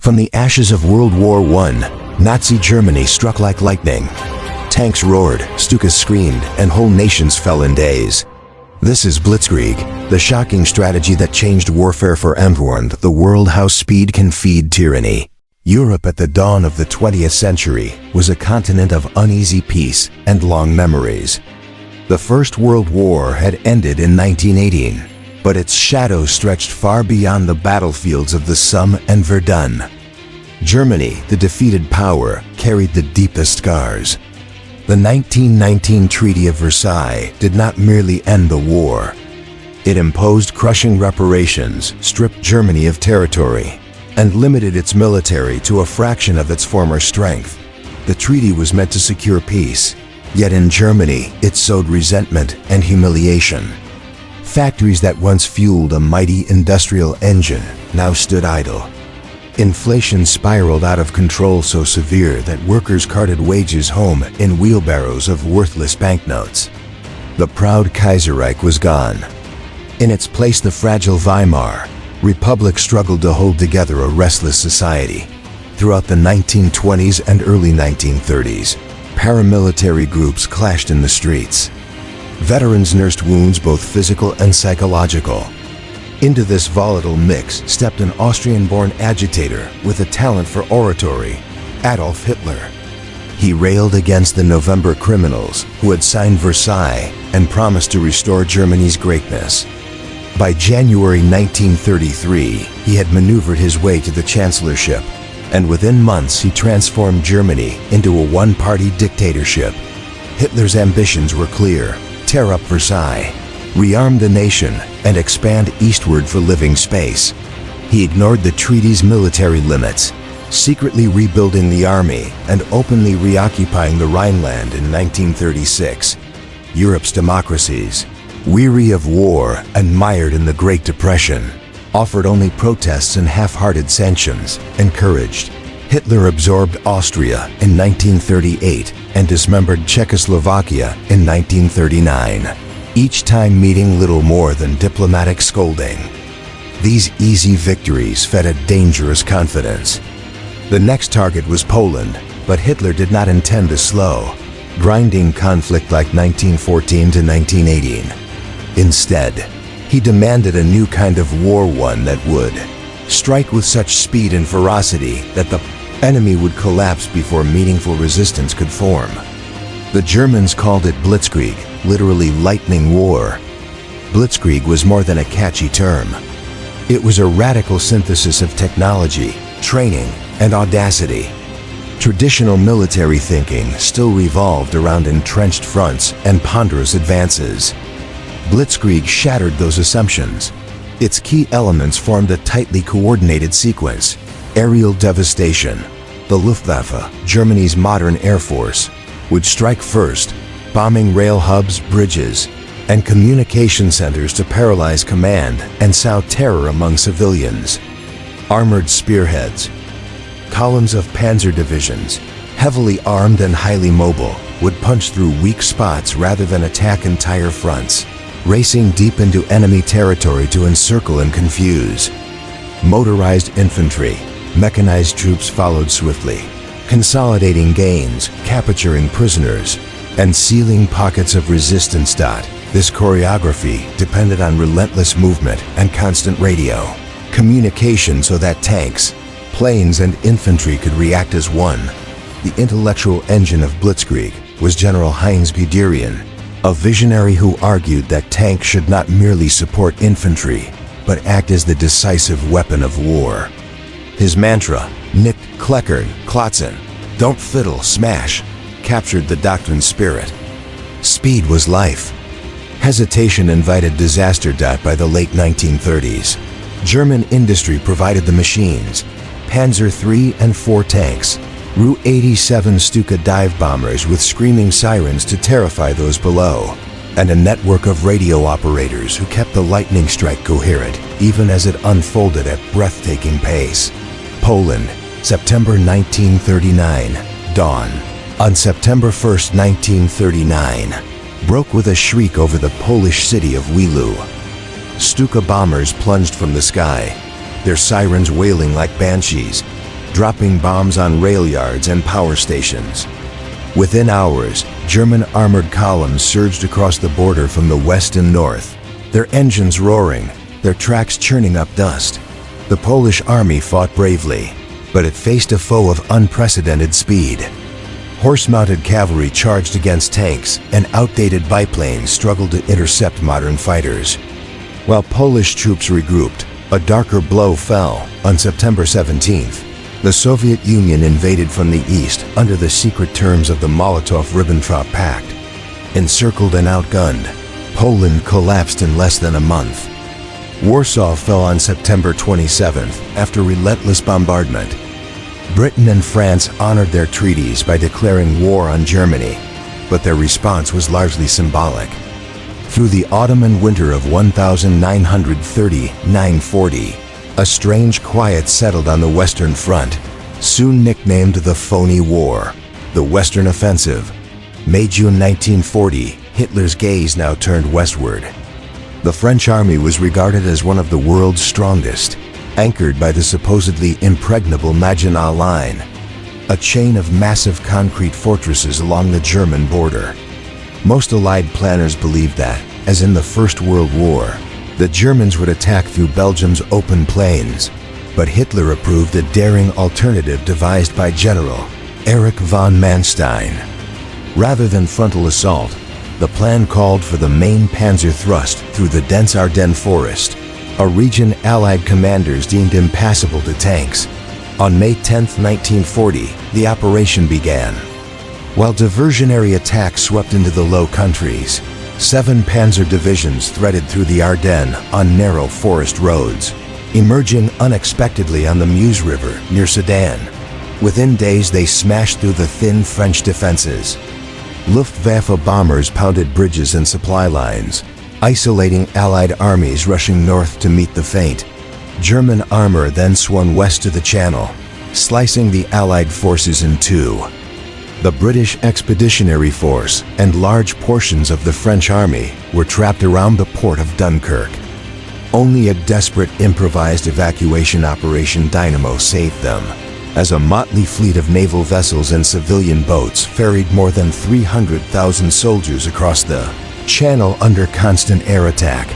From the ashes of World War I, Nazi Germany struck like lightning. Tanks roared, Stukas screamed, and whole nations fell in days. This is Blitzkrieg, the shocking strategy that changed warfare forever and the world how speed can feed tyranny. Europe at the dawn of the 20th century was a continent of uneasy peace and long memories. The First World War had ended in 1918, but its shadow stretched far beyond the battlefields of the Somme and Verdun. Germany, the defeated power, carried the deepest scars. The 1919 Treaty of Versailles did not merely end the war. It imposed crushing reparations, stripped Germany of territory, and limited its military to a fraction of its former strength. The treaty was meant to secure peace, yet in Germany it sowed resentment and humiliation. Factories that once fueled a mighty industrial engine now stood idle. Inflation spiraled out of control so severe that workers carted wages home in wheelbarrows of worthless banknotes. The proud Kaiserreich was gone. In its place, the fragile Weimar Republic struggled to hold together a restless society. Throughout the 1920s and early 1930s, paramilitary groups clashed in the streets. Veterans nursed wounds both physical and psychological. Into this volatile mix stepped an Austrian-born agitator with a talent for oratory, Adolf Hitler. He railed against the November criminals who had signed Versailles and promised to restore Germany's greatness. By January 1933, he had maneuvered his way to the chancellorship, and within months he transformed Germany into a one-party dictatorship. Hitler's ambitions were clear: tear up Versailles, rearm the nation, and expand eastward for living space. He ignored the treaty's military limits, secretly rebuilding the army and openly reoccupying the Rhineland in 1936. Europe's democracies, weary of war and mired in the Great Depression, offered only protests and half-hearted sanctions, encouraged. Hitler absorbed Austria in 1938 and dismembered Czechoslovakia in 1939. Each time meeting little more than diplomatic scolding. These easy victories fed a dangerous confidence. The next target was Poland, but Hitler did not intend to slow, grinding conflict like 1914 to 1918. Instead, he demanded a new kind of war, one that would strike with such speed and ferocity that the enemy would collapse before meaningful resistance could form. The Germans called it Blitzkrieg, literally lightning war. Blitzkrieg was more than a catchy term. It was a radical synthesis of technology, training, and audacity. Traditional military thinking still revolved around entrenched fronts and ponderous advances. Blitzkrieg shattered those assumptions. Its key elements formed a tightly coordinated sequence: aerial devastation. The Luftwaffe, Germany's modern air force, would strike first, bombing rail hubs, bridges, and communication centers to paralyze command and sow terror among civilians. Armored spearheads, columns of panzer divisions, heavily armed and highly mobile, would punch through weak spots rather than attack entire fronts, racing deep into enemy territory to encircle and confuse. Motorized infantry, mechanized troops followed swiftly, consolidating gains, capturing prisoners, and sealing pockets of resistance. This choreography depended on relentless movement and constant radio communication so that tanks, planes, and infantry could react as one. The intellectual engine of Blitzkrieg was General Heinz Guderian, a visionary who argued that tanks should not merely support infantry, but act as the decisive weapon of war. His mantra, "Nicht kleckern, klotzen," don't fiddle, smash, captured the doctrine's spirit. Speed was life. Hesitation invited disaster. By the late 1930s, German industry provided the machines: Panzer III and IV tanks, Ru-87 Stuka dive bombers with screaming sirens to terrify those below, and a network of radio operators who kept the lightning strike coherent even as it unfolded at breathtaking pace. Poland, September 1939, dawn. On September 1, 1939, broke with a shriek over the Polish city of Wilu. Stuka bombers plunged from the sky, their sirens wailing like banshees. dropping bombs on rail yards and power stations. Within hours, German armored columns surged across the border from the west and north, their engines roaring, their tracks churning up dust. The Polish army fought bravely, but it faced a foe of unprecedented speed. Horse-mounted cavalry charged against tanks, and outdated biplanes struggled to intercept modern fighters. While Polish troops regrouped, a darker blow fell. On September 17th, the Soviet Union invaded from the east under the secret terms of the Molotov-Ribbentrop Pact. Encircled and outgunned, Poland collapsed in less than a month. Warsaw fell on September 27th after relentless bombardment. Britain and France honored their treaties by declaring war on Germany, but their response was largely symbolic. Through the autumn and winter of 1930–940, a strange quiet settled on the Western Front, soon nicknamed the Phony War, the Western Offensive. May–June 1940, Hitler's gaze now turned westward. The French army was regarded as one of the world's strongest, anchored by the supposedly impregnable Maginot Line, a chain of massive concrete fortresses along the German border. Most Allied planners believed that, as in the First World War, the Germans would attack through Belgium's open plains, but Hitler approved a daring alternative devised by General Erich von Manstein. Rather than frontal assault, the plan called for the main panzer thrust through the dense Ardennes forest, a region Allied commanders deemed impassable to tanks. On May 10, 1940, the operation began. While diversionary attacks swept into the Low Countries, 7 panzer divisions threaded through the Ardennes on narrow forest roads, emerging unexpectedly on the Meuse River near Sedan. Within days, they smashed through the thin French defenses. Luftwaffe bombers pounded bridges and supply lines, isolating Allied armies rushing north to meet the feint. German armor then swung west to the Channel, slicing the Allied forces in two. The British Expeditionary Force and large portions of the French army were trapped around the port of Dunkirk. Only a desperate improvised evacuation operation Dynamo saved them, as a motley fleet of naval vessels and civilian boats ferried more than 300,000 soldiers across the Channel under constant air attack.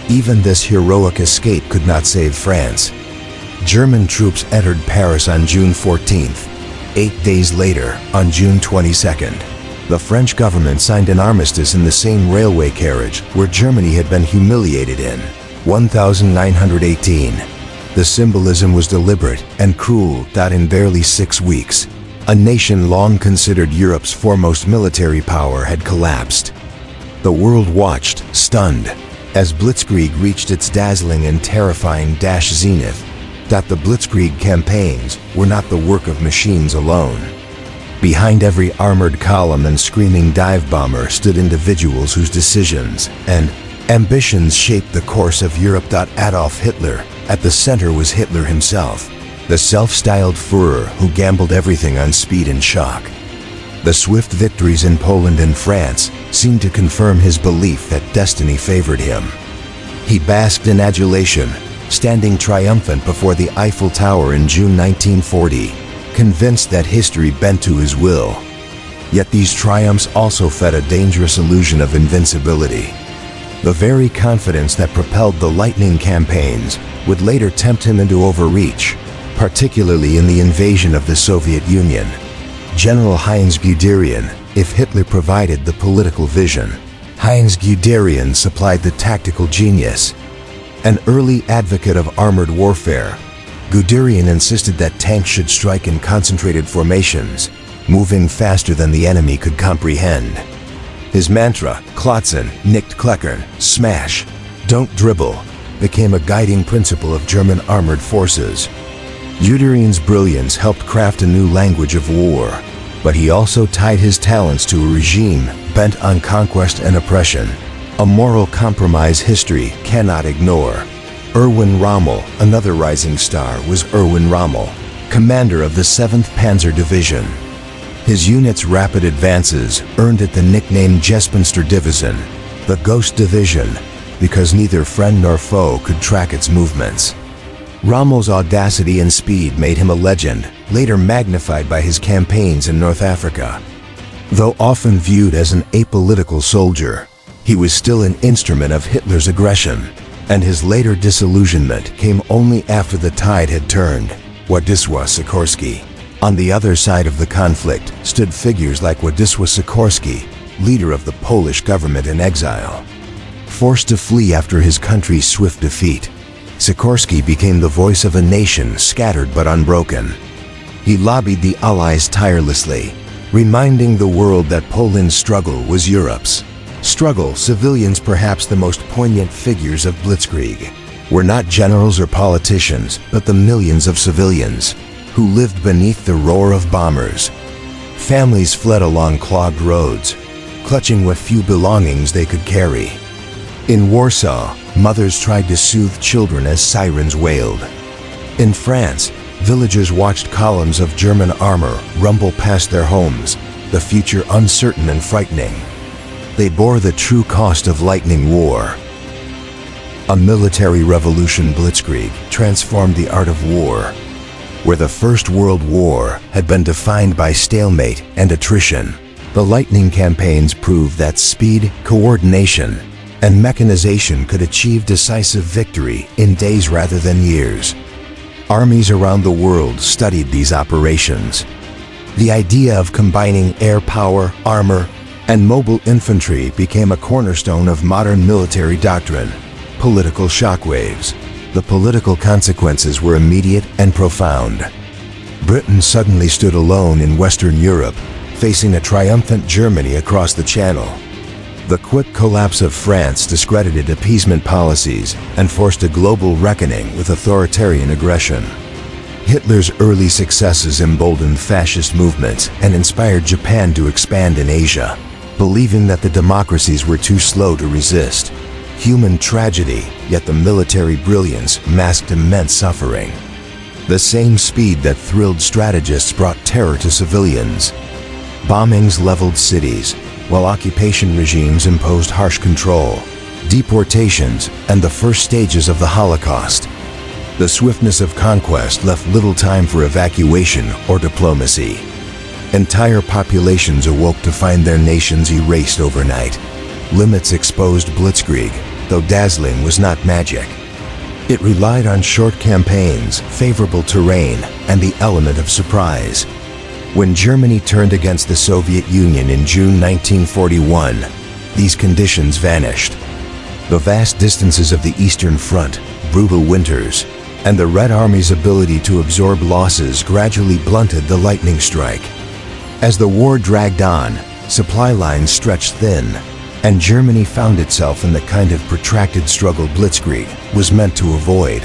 Even this heroic escape could not save France. German troops entered Paris on June 14th. 8 days later, on June 22nd, the French government signed an armistice in the same railway carriage where Germany had been humiliated in 1918. The symbolism was deliberate and cruel that in barely 6 weeks, a nation long considered Europe's foremost military power had collapsed. The world watched, stunned, as Blitzkrieg reached its dazzling and terrifying zenith. That the Blitzkrieg campaigns were not the work of machines alone. Behind every armored column and screaming dive bomber stood individuals whose decisions and ambitions shaped the course of Europe. Adolf Hitler. At the center was Hitler himself, the self-styled Führer who gambled everything on speed and shock. The swift victories in Poland and France seemed to confirm his belief that destiny favored him. He basked in adulation, standing triumphant before the Eiffel Tower in June 1940, convinced that history bent to his will. Yet these triumphs also fed a dangerous illusion of invincibility. The very confidence that propelled the lightning campaigns would later tempt him into overreach, particularly in the invasion of the Soviet Union. General Heinz Guderian, if Hitler provided the political vision, Heinz Guderian supplied the tactical genius. An early advocate of armored warfare, Guderian insisted that tanks should strike in concentrated formations, moving faster than the enemy could comprehend. His mantra, Klotzen, nicht kleckern, smash, don't dribble, became a guiding principle of German armored forces. Guderian's brilliance helped craft a new language of war, but he also tied his talents to a regime bent on conquest and oppression, a moral compromise history cannot ignore. Erwin Rommel, another rising star, was Erwin Rommel, commander of the 7th Panzer Division. His unit's rapid advances earned it the nickname Gespensterdivision, the Ghost Division, because neither friend nor foe could track its movements. Rommel's audacity and speed made him a legend, later magnified by his campaigns in North Africa. Though often viewed as an apolitical soldier, he was still an instrument of Hitler's aggression, and his later disillusionment came only after the tide had turned. Władysław Sikorski. On the other side of the conflict stood figures like Władysław Sikorski, leader of the Polish government in exile. Forced to flee after his country's swift defeat, Sikorski became the voice of a nation scattered but unbroken. He lobbied the Allies tirelessly, reminding the world that Poland's struggle was Europe's struggle. Civilians, perhaps the most poignant figures of Blitzkrieg, were not generals or politicians, but the millions of civilians who lived beneath the roar of bombers. Families fled along clogged roads, clutching what few belongings they could carry. In Warsaw, mothers tried to soothe children as sirens wailed. In France, villagers watched columns of German armor rumble past their homes, the future uncertain and frightening. They bore the true cost of lightning war. A military revolution. Blitzkrieg transformed the art of war. Where the First World War had been defined by stalemate and attrition, the lightning campaigns proved that speed, coordination, and mechanization could achieve decisive victory in days rather than years. Armies around the world studied these operations. The idea of combining air power, armor, and mobile infantry became a cornerstone of modern military doctrine. Political shockwaves. The political consequences were immediate and profound. Britain suddenly stood alone in Western Europe, facing a triumphant Germany across the Channel. The quick collapse of France discredited appeasement policies and forced a global reckoning with authoritarian aggression. Hitler's early successes emboldened fascist movements and inspired Japan to expand in Asia, believing that the democracies were too slow to resist. Human tragedy, yet the military brilliance masked immense suffering. The same speed that thrilled strategists brought terror to civilians. Bombings leveled cities, while occupation regimes imposed harsh control, deportations, and the first stages of the Holocaust. The swiftness of conquest left little time for evacuation or diplomacy. Entire populations awoke to find their nations erased overnight. Limits exposed. Blitzkrieg, though dazzling, was not magic. It relied on short campaigns, favorable terrain, and the element of surprise. When Germany turned against the Soviet Union in June 1941, these conditions vanished. The vast distances of the Eastern Front, brutal winters, and the Red Army's ability to absorb losses gradually blunted the lightning strike. As the war dragged on, supply lines stretched thin, and Germany found itself in the kind of protracted struggle Blitzkrieg was meant to avoid.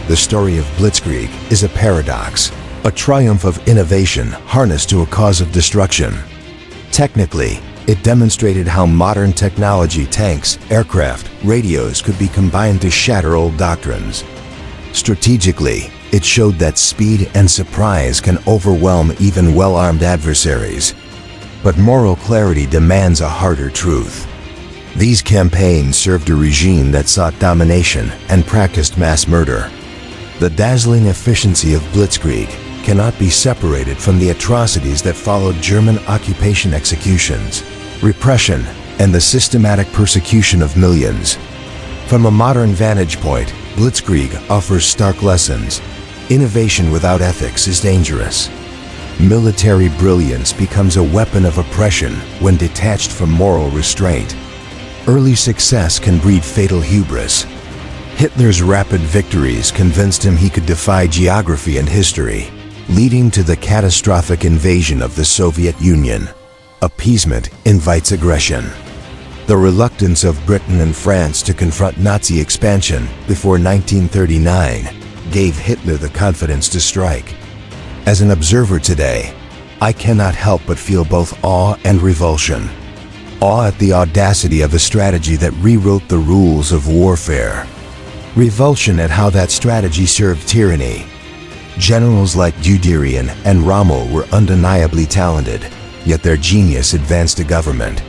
The story of Blitzkrieg is a paradox, a triumph of innovation harnessed to a cause of destruction. Technically, it demonstrated how modern technology, tanks, aircraft, radios could be combined to shatter old doctrines. Strategically, it showed that speed and surprise can overwhelm even well-armed adversaries. But moral clarity demands a harder truth. These campaigns served a regime that sought domination and practiced mass murder. The dazzling efficiency of Blitzkrieg cannot be separated from the atrocities that followed German occupation executions, repression, and the systematic persecution of millions. From a modern vantage point, Blitzkrieg offers stark lessons. Innovation without ethics is dangerous. Military brilliance becomes a weapon of oppression when detached from moral restraint. Early success can breed fatal hubris. Hitler's rapid victories convinced him he could defy geography and history, leading to the catastrophic invasion of the Soviet Union. Appeasement invites aggression. The reluctance of Britain and France to confront Nazi expansion before 1939 gave Hitler the confidence to strike. As an observer today, I cannot help but feel both awe and revulsion. Awe at the audacity of a strategy that rewrote the rules of warfare. Revulsion at how that strategy served tyranny. Generals like Guderian and Rommel were undeniably talented, yet their genius advanced a government.